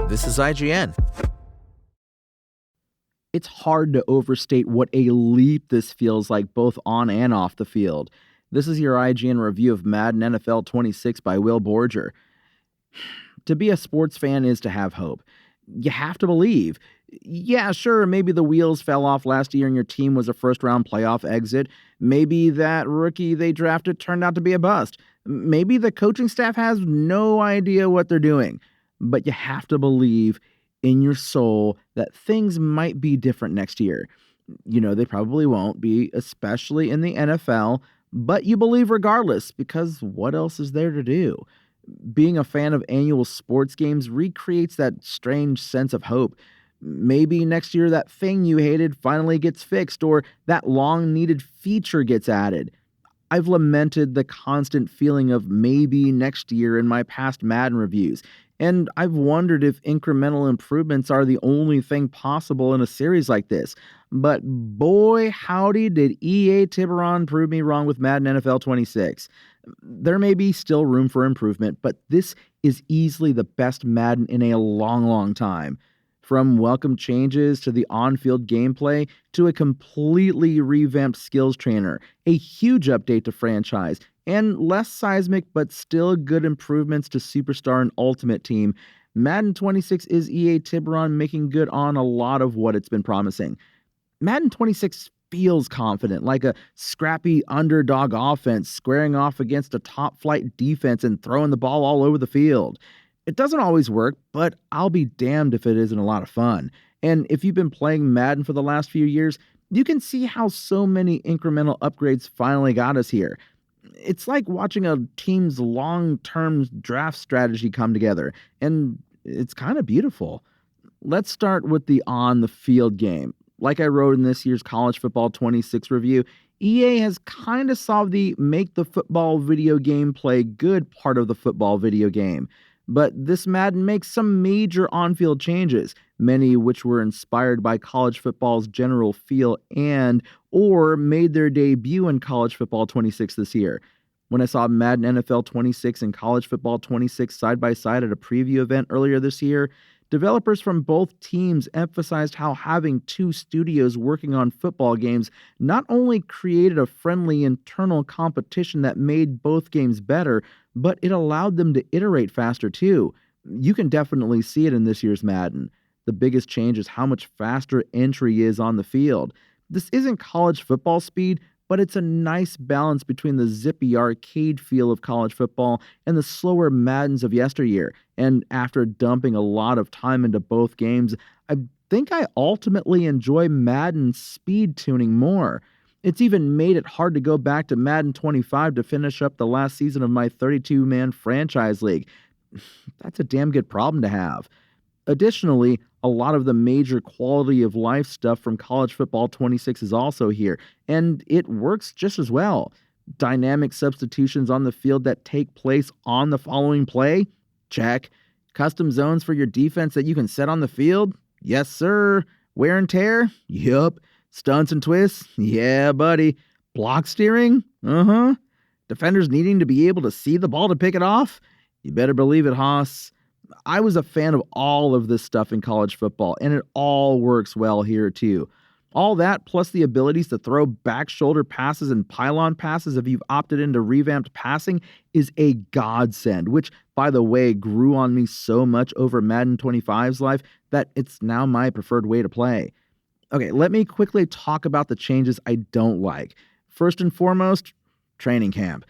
This is IGN. It's hard to overstate what a leap this feels like both on and off the field. This is your IGN review of Madden NFL 26 by Will Borger. To be a sports fan is to have hope. You have to believe. Yeah, sure, maybe the wheels fell off last year and your team was a first-round playoff exit. Maybe that rookie they drafted turned out to be a bust. Maybe the coaching staff has no idea what they're doing. But you have to believe in your soul that things might be different next year. You know, they probably won't be, especially in the NFL, but you believe regardless, because what else is there to do? Being a fan of annual sports games recreates that strange sense of hope. Maybe next year that thing you hated finally gets fixed, or that long-needed feature gets added. I've lamented the constant feeling of maybe next year in my past Madden reviews, and I've wondered if incremental improvements are the only thing possible in a series like this. But boy, howdy did EA Tiburon prove me wrong with Madden NFL 26. There may be still room for improvement, but this is easily the best Madden in a long time. From welcome changes to the on-field gameplay to a completely revamped skills trainer, a huge update to franchise, and less seismic but still good improvements to Superstar and Ultimate Team, Madden 26 is EA Tiburon making good on a lot of what it's been promising. Madden 26 feels confident, like a scrappy underdog offense squaring off against a top-flight defense and throwing the ball all over the field. It doesn't always work, but I'll be damned if it isn't a lot of fun. And if you've been playing Madden for the last few years, you can see how so many incremental upgrades finally got us here. It's like watching a team's long-term draft strategy come together, and it's kind of beautiful. Let's start with the on-the-field game. Like I wrote in this year's College Football 26 review, EA has kind of solved the make the football video game play good part of the football video game. But this Madden makes some major on-field changes, many which were inspired by college football's general feel or made their debut in College Football 26 this year. When I saw Madden NFL 26 and College Football 26 side by side at a preview event earlier this year, developers from both teams emphasized how having two studios working on football games not only created a friendly internal competition that made both games better, but it allowed them to iterate faster too. You can definitely see it in this year's Madden. The biggest change is how much faster entry is on the field. This isn't college football speed, but it's a nice balance between the zippy arcade feel of college football and the slower Maddens of yesteryear. And after dumping a lot of time into both games, I think I ultimately enjoy Madden's speed tuning more. It's even made it hard to go back to Madden 25 to finish up the last season of my 32-man franchise league. That's a damn good problem to have. Additionally, a lot of the major quality of life stuff from College Football 26 is also here, and it works just as well. Dynamic substitutions on the field that take place on the following play? Check. Custom zones for your defense that you can set on the field? Yes, sir. Wear and tear? Yup. Stunts and twists? Yeah, buddy. Block steering? Uh-huh. Defenders needing to be able to see the ball to pick it off? You better believe it, Haas. I was a fan of all of this stuff in college football, and it all works well here too. All that, plus the abilities to throw back shoulder passes and pylon passes if you've opted into revamped passing, is a godsend, which, by the way, grew on me so much over Madden 25's life that it's now my preferred way to play. Okay, let me quickly talk about the changes I don't like. First and foremost, training camp.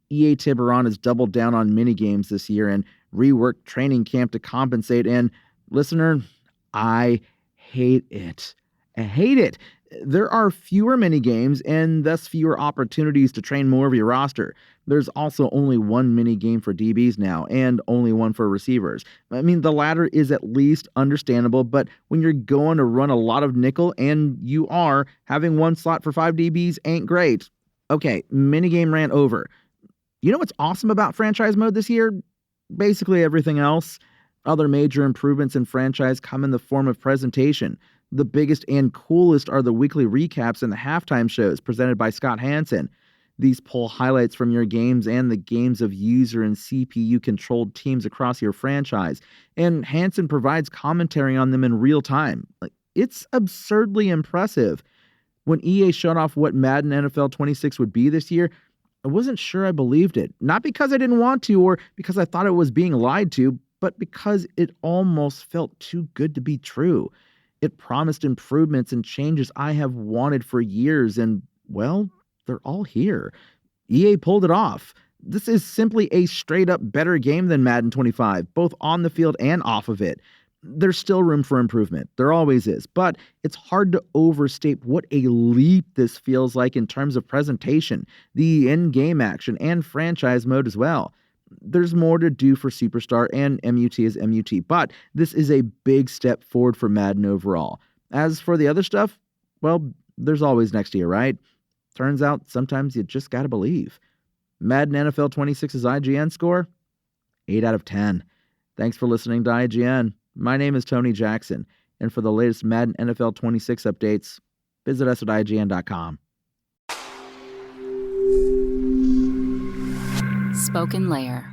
EA Tiburon has doubled down on minigames this year and reworked training camp to compensate, and listener, I hate it. I hate it. There are fewer minigames and thus fewer opportunities to train more of your roster. There's also only one minigame for DBs now and only one for receivers. I mean, the latter is at least understandable, but when you're going to run a lot of nickel, and you are, having one slot for 5 DBs ain't great. Okay, minigame ran over. You know what's awesome about franchise mode this year? Basically everything else. Other major improvements in franchise come in the form of presentation. The biggest and coolest are the weekly recaps and the halftime shows presented by Scott Hansen. These pull highlights from your games and the games of user and CPU-controlled teams across your franchise, and Hansen provides commentary on them in real time. It's absurdly impressive. When EA showed off what Madden NFL 26 would be this year, I wasn't sure I believed it. Not because I didn't want to or because I thought it was being lied to, but because it almost felt too good to be true. It promised improvements and changes I have wanted for years, and, well, they're all here. EA pulled it off. This is simply a straight-up better game than Madden 25, both on the field and off of it. There's still room for improvement. There always is. But it's hard to overstate what a leap this feels like in terms of presentation, the in-game action, and franchise mode as well. There's more to do for Superstar, and MUT is MUT, but this is a big step forward for Madden overall. As for the other stuff, well, there's always next year, right? Turns out sometimes you just gotta believe. Madden NFL 26's IGN score? 8 out of 10. Thanks for listening to IGN. My name is Tony Jackson, and for the latest Madden NFL 26 updates, visit us at IGN.com. Spoken Layer.